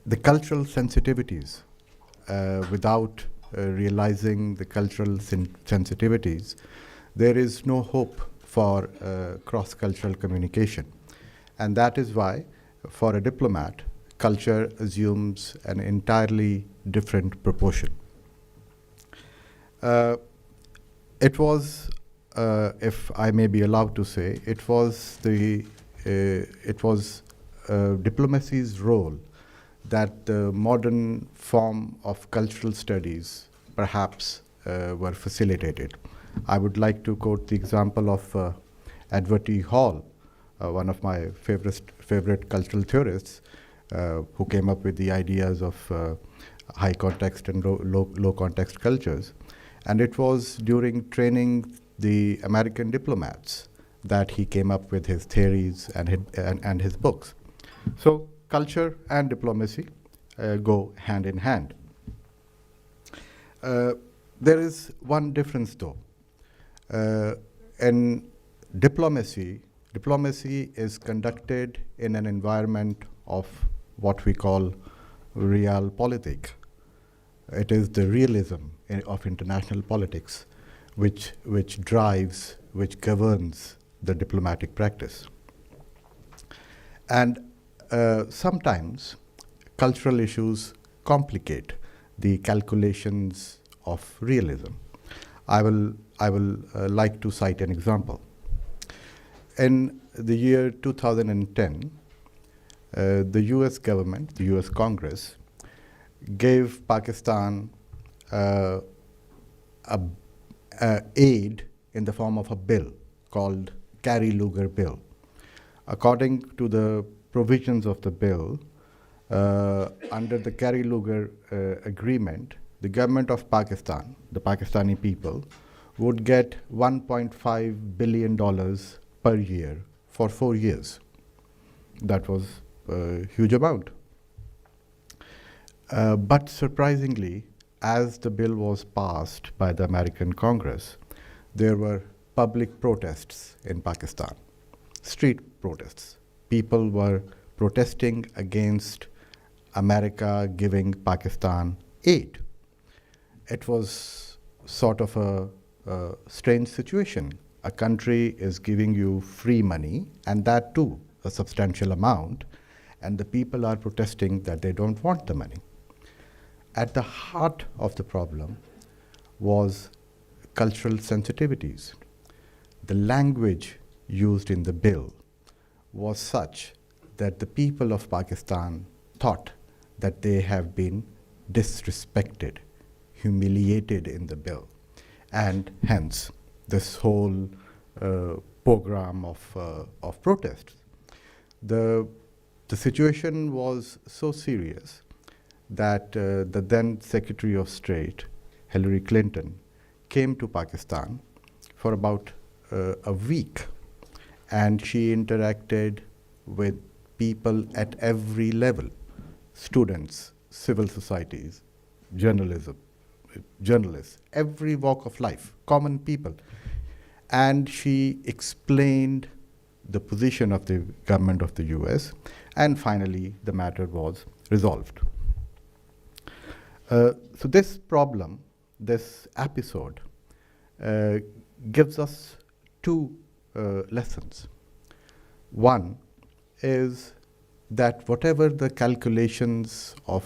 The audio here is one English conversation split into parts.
the cultural sensitivities, without realizing the cultural sensitivities, there is no hope for cross-cultural communication. And that is why, for a diplomat, culture assumes an entirely different proportion. It was, if I may be allowed to say, it was diplomacy's role that the modern form of cultural studies perhaps were facilitated. I would like to quote the example of Edward T. Hall, one of my favorite cultural theorists, who came up with the ideas of high context and low context cultures. And it was during training the American diplomats that he came up with his theories and his books. So culture and diplomacy go hand in hand. There is one difference though. In diplomacy is conducted in an environment of what we call realpolitik. It is the realism of international politics which governs the diplomatic practice. And sometimes cultural issues complicate the calculations of realism. I will like to cite an example. In the year 2010, the US government, the US Congress, gave Pakistan aid in the form of a bill called Kerry-Lugar Bill. According to the provisions of the bill, under the Kerry-Lugar agreement, the government of Pakistan, the Pakistani people, would get $1.5 billion per year for 4 years. That was a huge amount. But surprisingly, as the bill was passed by the American Congress, there were public protests in Pakistan, street protests. People were protesting against America giving Pakistan aid. It was sort of a strange situation. A country is giving you free money, and that too, a substantial amount, and the people are protesting that they don't want the money. At the heart of the problem was cultural sensitivities. The language used in the bill was such that the people of Pakistan thought that they have been disrespected, humiliated in the bill, and hence this whole program of protests. The situation was so serious that the then Secretary of State, Hillary Clinton, came to Pakistan for about a week, and she interacted with people at every level: students, civil societies, journalists, every walk of life, common people. And she explained the position of the government of the US, and finally the matter was resolved. So this problem, this episode, gives us two lessons. One is that whatever the calculations of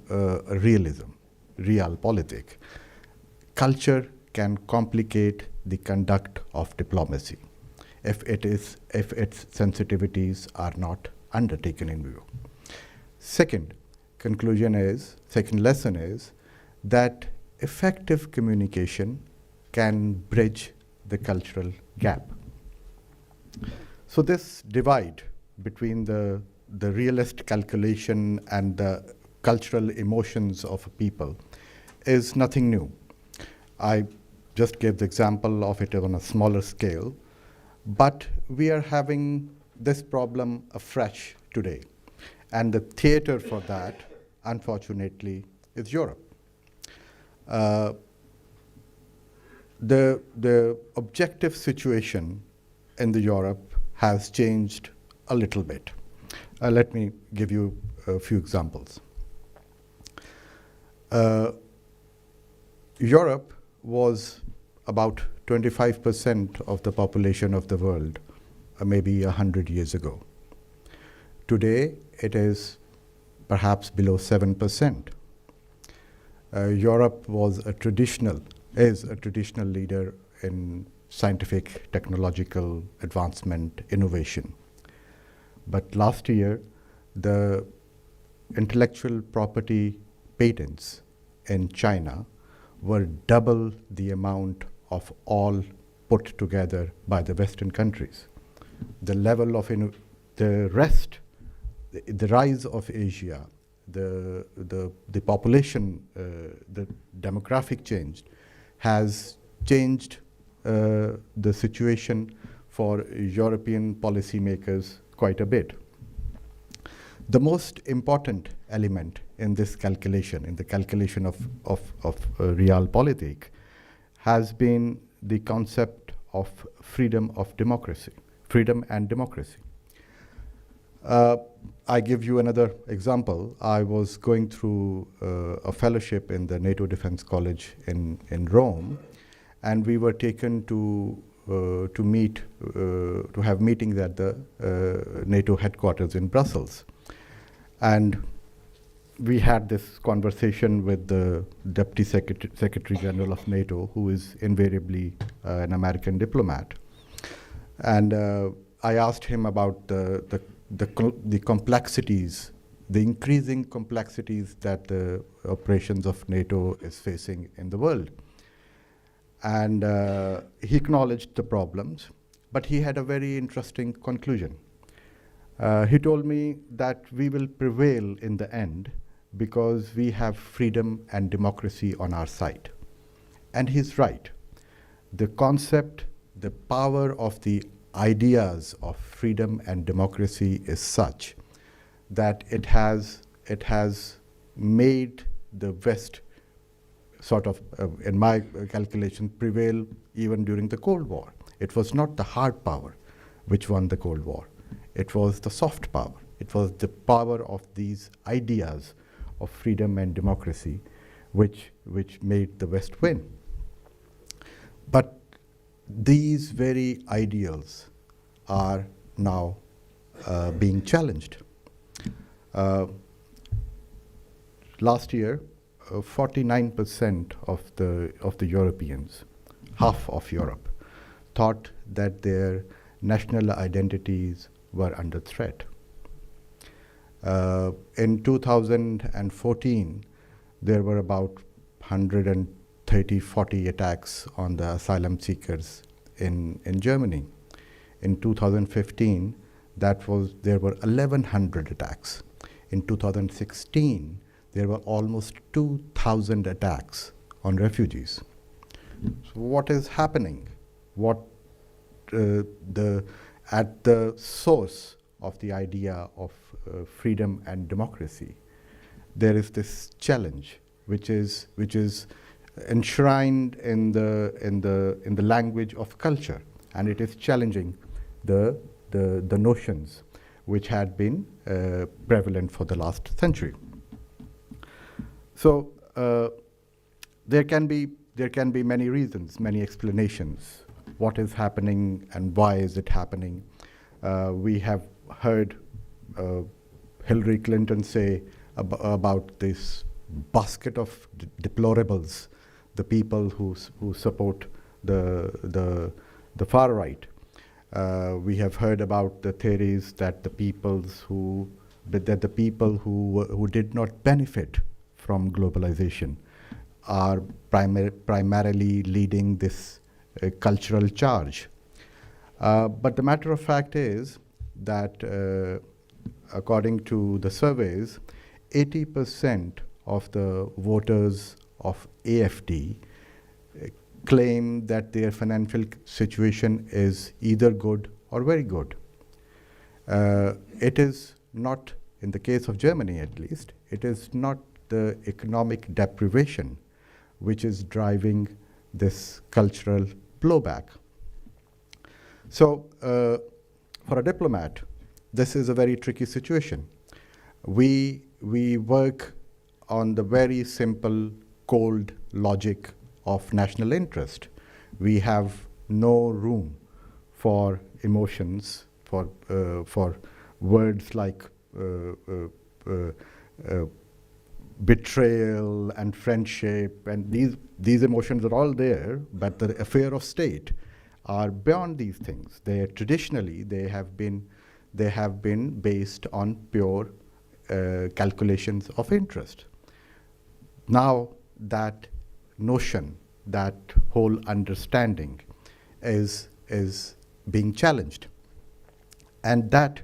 realism, realpolitik, culture can complicate the conduct of diplomacy if its sensitivities are not undertaken in view. Second lesson is that effective communication can bridge the cultural gap. So this divide between the realist calculation and the cultural emotions of a people is nothing new. I just gave the example of it on a smaller scale, but we are having this problem afresh today. And the theater for that, unfortunately, is Europe. The objective situation in the Europe has changed a little bit. Let me give you a few examples. Uh, Europe was about 25% of the population of the world, maybe 100 years ago. Today, it is perhaps below 7%. Europe is a traditional leader in scientific, technological advancement, innovation. But last year, the intellectual property patents in China were double the amount of all put together by the Western countries. The level of the rise of Asia, the population, the demographic change has changed the situation for European policymakers quite a bit. The most important element in this calculation, in the calculation of realpolitik, has been the concept of freedom and democracy. I give you another example. I was going through a fellowship in the NATO Defense College in Rome, and we were taken to have meetings at the NATO headquarters in Brussels. And we had this conversation with the Deputy Secretary General of NATO, who is invariably an American diplomat. And I asked him about the complexities, the increasing complexities that the operations of NATO is facing in the world. And he acknowledged the problems, but he had a very interesting conclusion. He told me that we will prevail in the end because we have freedom and democracy on our side. And he's right. The concept, the power of the ideas of freedom and democracy is such that it has made the West sort of, in my calculation, prevail even during the Cold War. It was not the hard power which won the Cold War. It was the soft power. It was the power of these ideas of freedom and democracy which made the West win. But these very ideals are now being challenged. Last year, 49% of the Europeans, half of Europe, thought that their national identities were under threat. In 2014, there were about 130-40 attacks on the asylum seekers in Germany. In 2015, there were 1,100 attacks. In 2016, there were almost 2,000 attacks on refugees. So what is happening? At the source of the idea of freedom and democracy, there is this challenge, which is enshrined in the language of culture, and it is challenging the notions which had been prevalent for the last century. So there can be many reasons, many explanations. What is happening and why is it happening? We have heard Hillary Clinton say about this basket of deplorables, the people who support the far right. We have heard about the theories that the people who did not benefit from globalization are primarily leading this cultural charge. But the matter of fact is that according to the surveys, 80% of the voters of AfD claim that their financial situation is either good or very good. It is not, in the case of Germany at least, it is not the economic deprivation which is driving this cultural blowback. So for a diplomat, this is a very tricky situation. We work on the very simple, cold logic of national interest. We have no room for emotions, for words like betrayal and friendship, and these emotions are all there, but the affair of state are beyond these things. Traditionally they have been based on pure calculations of interest. Now that notion, that whole understanding is being challenged. And that,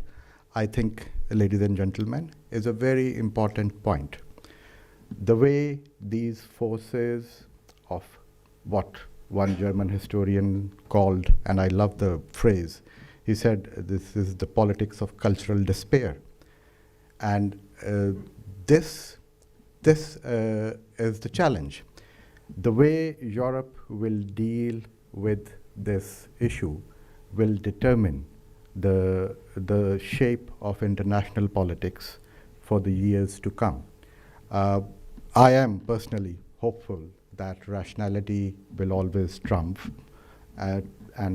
I think, ladies and gentlemen, is a very important point. The way these forces of what one German historian called, and I love the phrase, he said, this is the politics of cultural despair. And this is the challenge. The way Europe will deal with this issue will determine the shape of international politics for the years to come. I am personally hopeful that rationality will always trump, and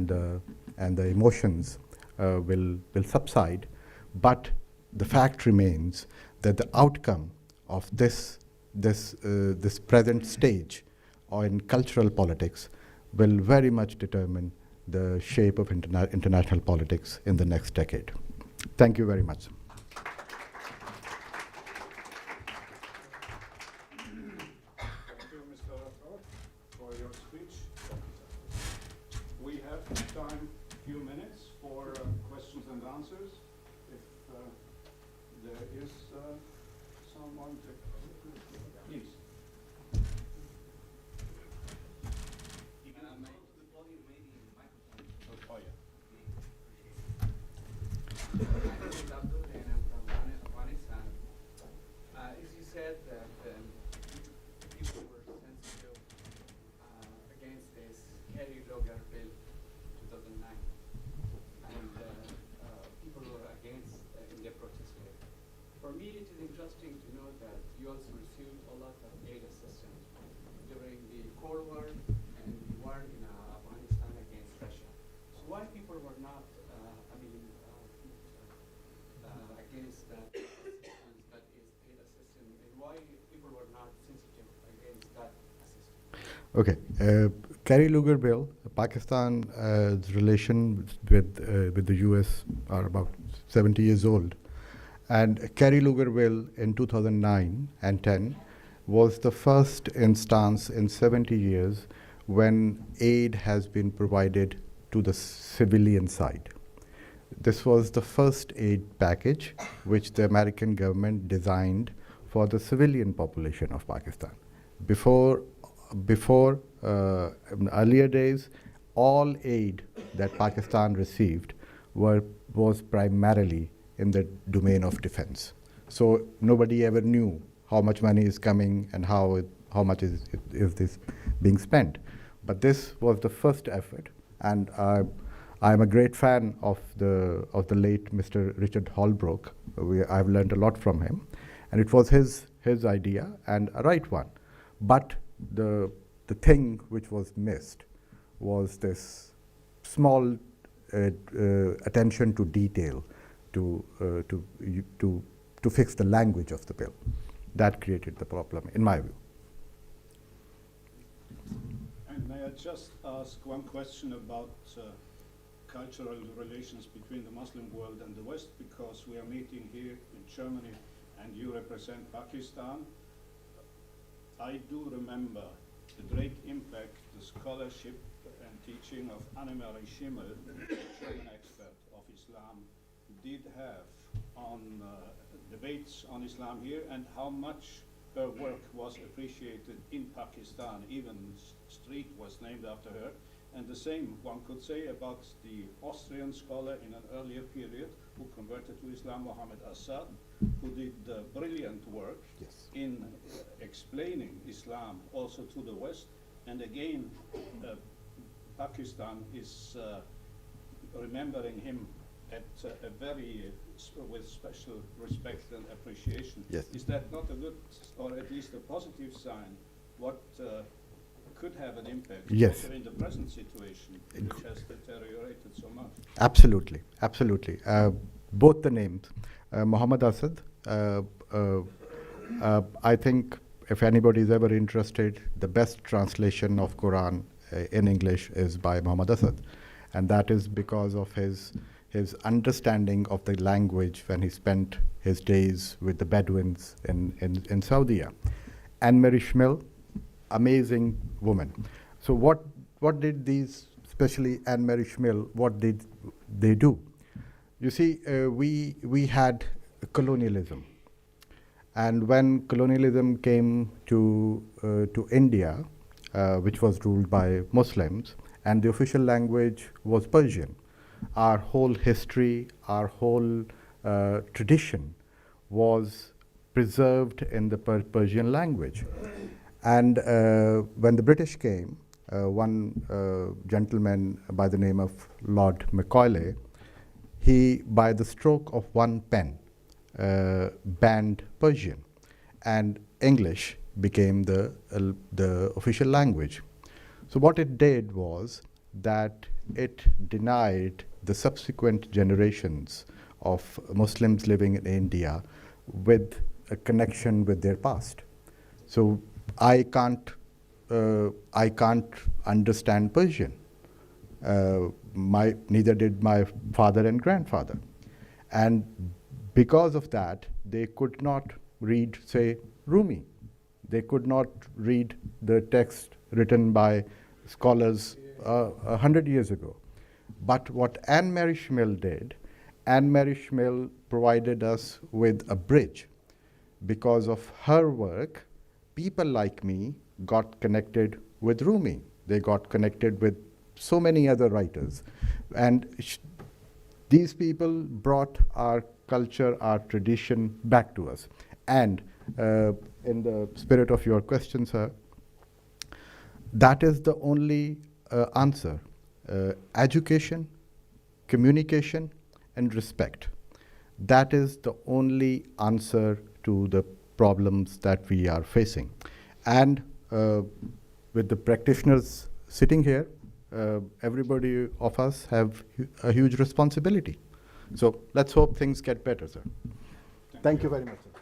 the emotions will subside. But the fact remains that the outcome of this present stage in cultural politics will very much determine the shape of international politics in the next decade. Thank you very much. Thank you, Mr. Rathore, for your speech. We have time, few minutes for questions and answers. If there is someone to, please. Oh, yeah. My name is Abdul and I'm from Afghanistan. As you said that people were sensitive against this Kerry Logar bill 2009, and people were against in their protest there. For me, it is interesting to know that you also received a lot of aid assistance during the Cold War and the war in Afghanistan against Russia. So why people were not, against that assistance, that is aid assistance, and why people were not sensitive against that assistance? Okay, Kerry Lugar bill, Pakistan's relation with the US are about 70 years old. And Kerry Lugar bill in 2009 and 10 was the first instance in 70 years when aid has been provided to the civilian side. This was the first aid package which the American government designed for the civilian population of Pakistan. Before in earlier days, all aid that Pakistan received was primarily in the domain of defense. So nobody ever knew how much money is coming and how much is this being spent. But this was the first effort, and I'm a great fan of the late Mr. Richard Holbrooke. I've learned a lot from him, and it was his idea and a right one. But the thing which was missed was this small attention to detail to fix the language of the bill. That created the problem, in my view. And may I just ask one question about cultural relations between the Muslim world and the West, because we are meeting here in Germany and you represent Pakistan. I do remember the great impact the scholarship and teaching of Ameer Khurram, a German expert of Islam, did have on debates on Islam here, and how much her work was appreciated in Pakistan. Even street was named after her. And the same one could say about the Austrian scholar in an earlier period who converted to Islam, Mohammed Assad, who did brilliant work in explaining Islam also to the West. And again, Pakistan is remembering him at a very with special respect and appreciation. Yes. Is that not a good, or at least a positive sign, what could have an impact, Yes. especially in the present situation, which has deteriorated so much? Absolutely, absolutely. Both the names, Muhammad Asad. I think if anybody is ever interested, the best translation of Quran in English is by Muhammad Asad, and that is because of his understanding of the language when he spent his days with the Bedouins in Saudi. Anne-Marie Schmill, amazing woman. So what did these, especially Anne-Marie Schmill, what did they do? You see, we had colonialism, and when colonialism came to India, which was ruled by Muslims, and the official language was Persian, our whole history, our whole tradition was preserved in the Persian language. And when the British came, one gentleman by the name of Lord Macaulay, he, by the stroke of one pen, banned Persian, and English became the official language. So what it did was that it denied the subsequent generations of Muslims living in India with a connection with their past. So I can't understand Persian. Neither did my father and grandfather. And because of that, they could not read, say, Rumi. They could not read the text written by scholars 100 years ago. But what Anne-Marie Schmill did, Anne-Marie Schmill provided us with a bridge. Because of her work, people like me got connected with Rumi. They got connected with so many other writers. And these people brought our culture, our tradition back to us. And in the spirit of your question, sir, that is the only answer. Education, communication, and respect. That is the only answer to the problems that we are facing. And with the practitioners sitting here, everybody of us have a huge responsibility. So let's hope things get better, sir. Thank you very much, sir.